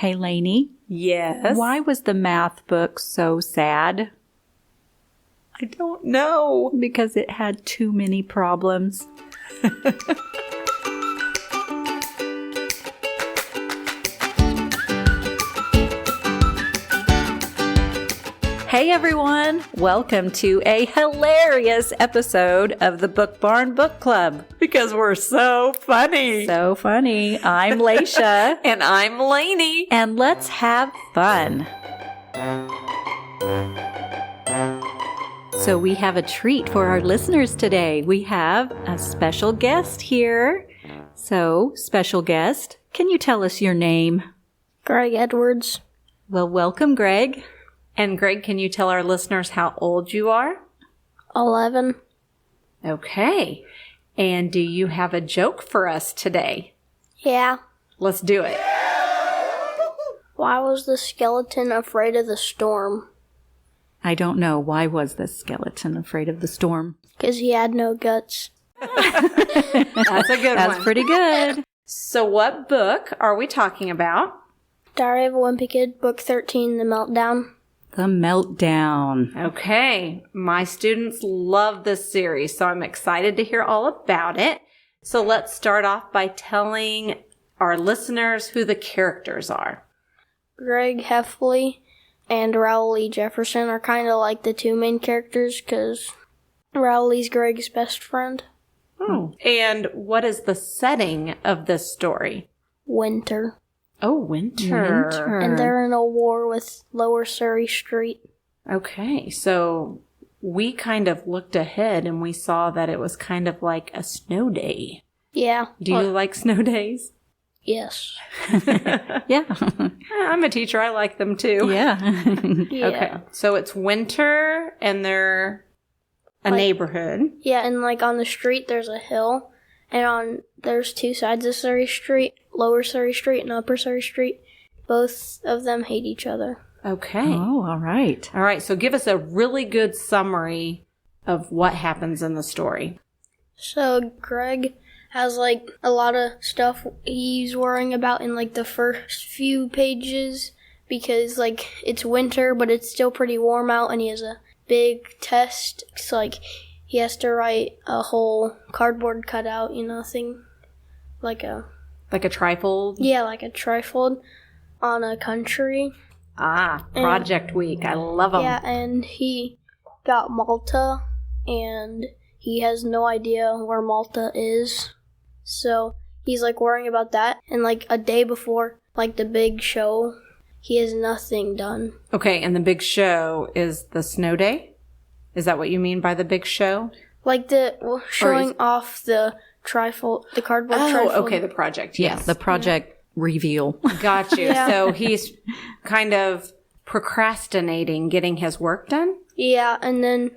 Hey, Lanie. Yes? Why was the math book so sad? I don't know. Because it had too many problems. Hey everyone! Welcome to a hilarious episode of the Book Barn Book Club. Because we're so funny. So funny. I'm Lasha. And I'm Lanie. And let's have fun. So we have a treat for our listeners today. We have a special guest here. So, special guest, can you tell us your name? Graig Edwards. Well, welcome, Graig. And Graig, can you tell our listeners how old you are? 11. Okay. And do you have a joke for us today? Yeah. Let's do it. Why was the skeleton afraid of the storm? I don't know. Why was the skeleton afraid of the storm? Because he had no guts. That's a good one. That's pretty good. So what book are we talking about? Diary of a Wimpy Kid, Book 13, The Meltdown. The Meltdown. Okay. My students love this series, so I'm excited to hear all about it. So let's start off by telling our listeners who the characters are. Greg Heffley and Rowley Jefferson are kind of like the two main characters because Rowley's Greg's best friend. Oh. And what is the setting of this story? Winter. Oh, winter. And they're in a war with Lower Surrey Street. Okay, so we kind of looked ahead and we saw that it was kind of like a snow day. Yeah. Do you like snow days? Yes. Yeah. I'm a teacher. I like them too. Yeah. Yeah. Okay, so it's winter and they're a neighborhood. Yeah, and like on the street there's a hill, and there's two sides of Surrey Street, Lower Surrey Street and Upper Surrey Street. Both of them hate each other. Okay. Oh, all right. All right, so give us a really good summary of what happens in the story. So Greg has like a lot of stuff he's worrying about in like the first few pages because like it's winter but it's still pretty warm out, and he has a big test. It's like he has to write a whole cardboard cutout, thing like a trifold? Yeah, like a trifold on a country. Project week. I love them. Yeah, and he got Malta, and he has no idea where Malta is. So he's like worrying about that. And like a day before like the big show, he has nothing done. Okay, and the big show is the snow day? Is that what you mean by the big show? Like showing off the trifold, the cardboard trifold. Oh, okay, the project. Yes. Yeah, the project reveal. Got you. Yeah. So he's kind of procrastinating getting his work done? Yeah, and then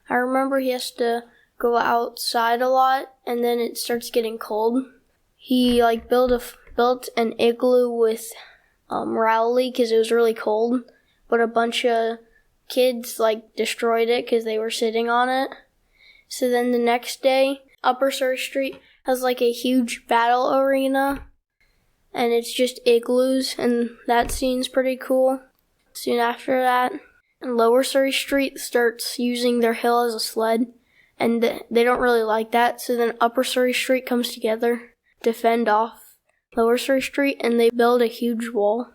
I remember he has to go outside a lot, and then it starts getting cold. He like built an igloo with Rowley because it was really cold, but a bunch of kids like destroyed it because they were sitting on it. So then the next day, Upper Surrey Street has like a huge battle arena, and it's just igloos, and that scene's pretty cool. Soon after that, Lower Surrey Street starts using their hill as a sled, and they don't really like that, so then Upper Surrey Street comes together to fend off Lower Surrey Street, and they build a huge wall.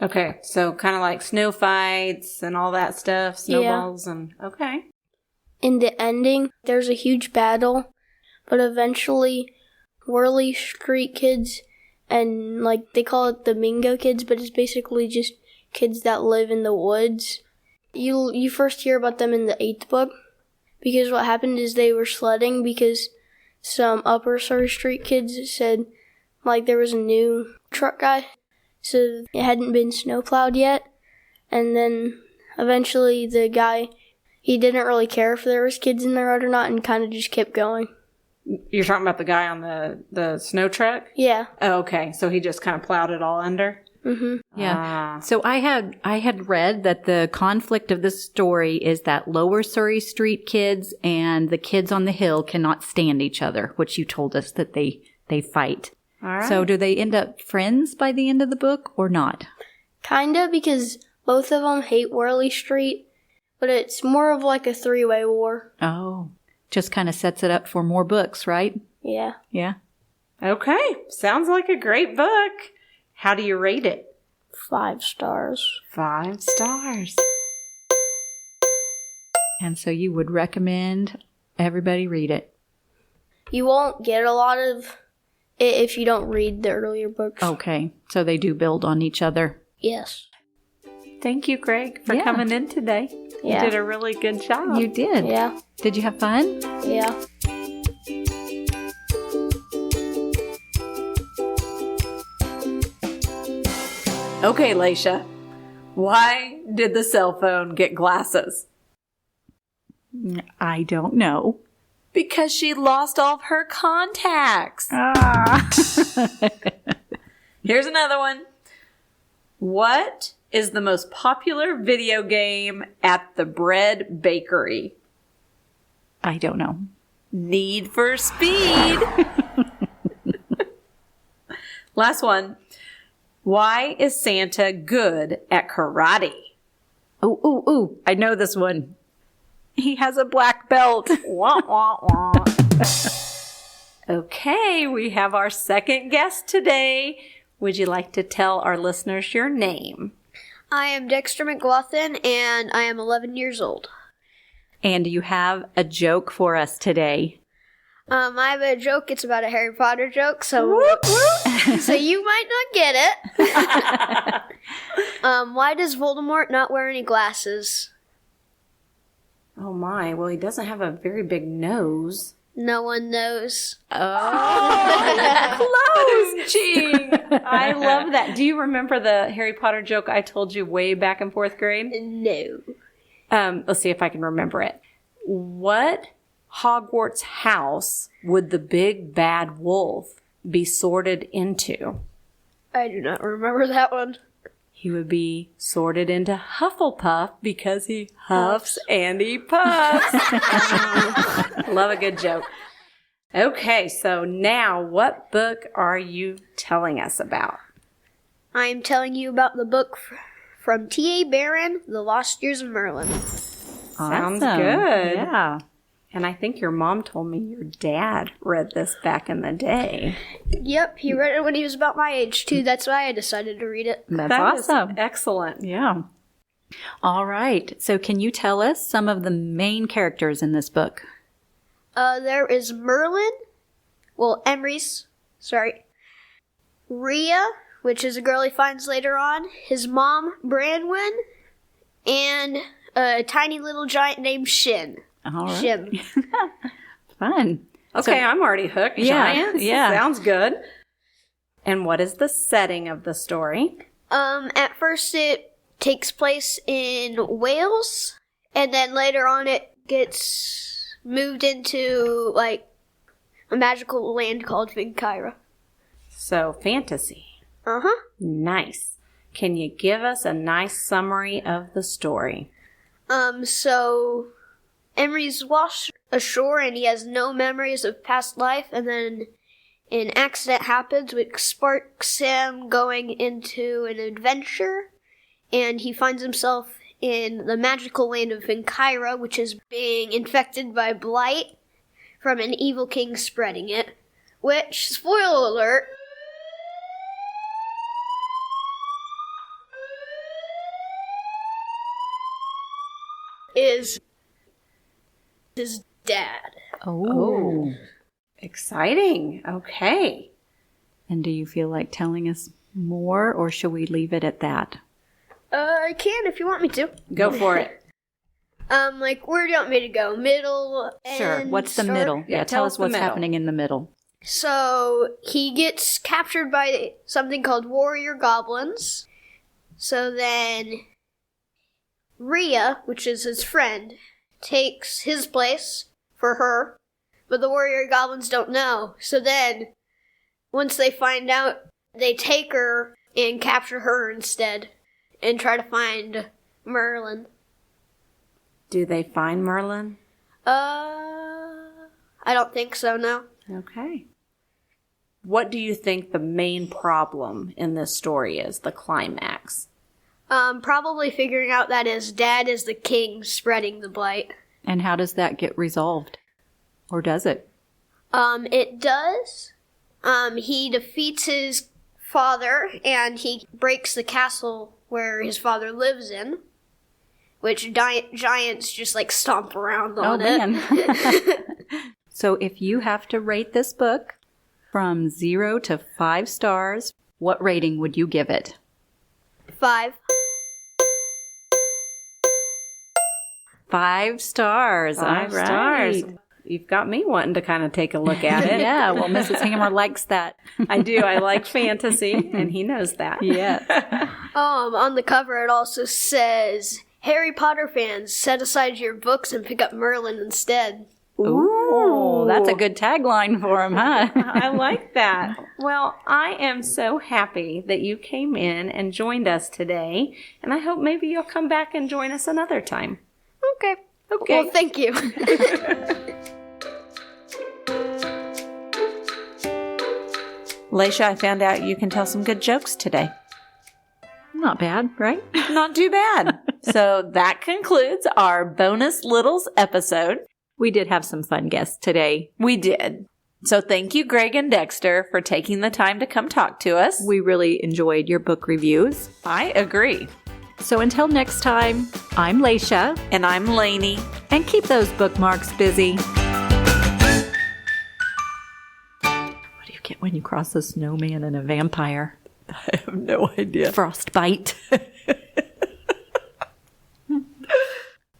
Okay, so kind of like snow fights and all that stuff, snowballs and okay. In the ending, there's a huge battle, but eventually Whirly Street kids, and like they call it the Mingo kids, but it's basically just kids that live in the woods. You first hear about them in the 8th book, because what happened is they were sledding because some Upper Surrey Street kids said like there was a new truck guy, so it hadn't been snowplowed yet, and then eventually the guy, he didn't really care if there was kids in the road or not and kind of just kept going. You're talking about the guy on the snow truck? Yeah. Oh, okay. So he just kind of plowed it all under? Mm-hmm. Yeah. So I had read that the conflict of this story is that Lower Surrey Street kids and the kids on the hill cannot stand each other, which you told us that they fight. All right. So do they end up friends by the end of the book or not? Kinda, because both of them hate Whirly Street, but it's more of like a three-way war. Oh, just kind of sets it up for more books, right? Yeah. Yeah. Okay. Sounds like a great book. How do you rate it? 5 stars. 5 stars. And so you would recommend everybody read it? You won't get a lot of it if you don't read the earlier books. Okay. So they do build on each other. Yes. Thank you, Graig, for Yeah. coming in today. Yeah. You did a really good job. You did. Yeah. Did you have fun? Yeah. Okay, Lasha. Why did the cell phone get glasses? I don't know. Because she lost all of her contacts. Ah. Here's another one. What is the most popular video game at the bread bakery? I don't know. Need for Speed. Last one. Why is Santa good at karate? Ooh. I know this one. He has a black belt. Wah, wah, wah. Okay, we have our second guest today. Would you like to tell our listeners your name? I am Dexter McLaughlin, and I am 11 years old. And you have a joke for us today. I have a joke. It's about a Harry Potter joke, so so you might not get it. Why does Voldemort not wear any glasses? Oh my, well, he doesn't have a very big nose. No one knows. Oh, close, Gene. I love that. Do you remember the Harry Potter joke I told you way back in 4th grade? No. Let's see if I can remember it. What Hogwarts house would the big bad wolf be sorted into? I do not remember that one. He would be sorted into Hufflepuff because he huffs and he puffs. Love a good joke. Okay, so now what book are you telling us about? I am telling you about the book from T.A. Barron, The Lost Years of Merlin. Sounds Awesome. good. Yeah. And I think your mom told me your dad read this back in the day. Yep, he read it when he was about my age, too. That's why I decided to read it. That's That is awesome. excellent. Yeah. All right. So can you tell us some of the main characters in this book? There is Merlin. Well, Emery's. Sorry. Rhea, which is a girl he finds later on. His mom, Branwen. And a tiny little giant named Shin. All right. Shim. Fun. Okay, I'm already hooked. Yeah, Giants? yeah. Sounds good. And what is the setting of the story? At first it takes place in Wales, and then later on it gets moved into, like, a magical land called Vinkyra. So, fantasy. Uh-huh. Nice. Can you give us a nice summary of the story? So Emery's washed ashore and he has no memories of past life, and then an accident happens which sparks him going into an adventure, and he finds himself in the magical land of Vinkyra, which is being infected by blight from an evil king spreading it, which, spoiler alert, is his dad. Oh. Exciting. Okay. And do you feel like telling us more, or should we leave it at that? I can if you want me to. Go for it. Like, where do you want me to go? Middle, Sure. end, What's the start? middle? Yeah, Tell tell us us the what's middle. happening in the middle. So, he gets captured by something called warrior goblins. So then, Rhea, which is his friend, takes his place for her, but the warrior goblins don't know. So then, once they find out, they take her and capture her instead, and try to find Merlin. Do they find Merlin? I don't think so, no. Okay. What do you think the main problem in this story is, the climax? Probably figuring out that his dad is the king spreading the blight. And how does that get resolved? Or does it? It does. He defeats his father, and he breaks the castle where his father lives in, which giants just, like, stomp around on it. Man. So if you have to rate this book from 0 to 5 stars, what rating would you give it? 5. 5 stars. 5 All right. stars. You've got me wanting to kind of take a look at it. Yeah, well, Mrs. Hammer likes that. I do. I like fantasy, and he knows that. Yeah. On the cover it also says, Harry Potter fans, set aside your books and pick up Merlin instead. Ooh, that's a good tagline for him, huh? I like that. Well, I am so happy that you came in and joined us today, and I hope maybe you'll come back and join us another time. Okay. Okay. Well, thank you. Lasha, I found out you can tell some good jokes today. Not bad, right? Not too bad. So that concludes our bonus Littles episode. We did have some fun guests today. We did. So thank you, Graig and Dexter, for taking the time to come talk to us. We really enjoyed your book reviews. I agree. So until next time, I'm Lasha. And I'm Lanie. And keep those bookmarks busy. What do you get when you cross a snowman and a vampire? I have no idea. Frostbite.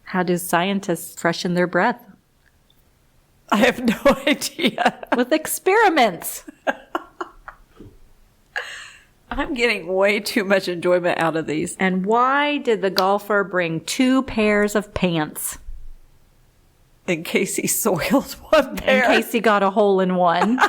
How do scientists freshen their breath? I have no idea. With experiments. I'm getting way too much enjoyment out of these. And why did the golfer bring 2 pairs of pants? In case he soiled one pair. In case he got a hole in one.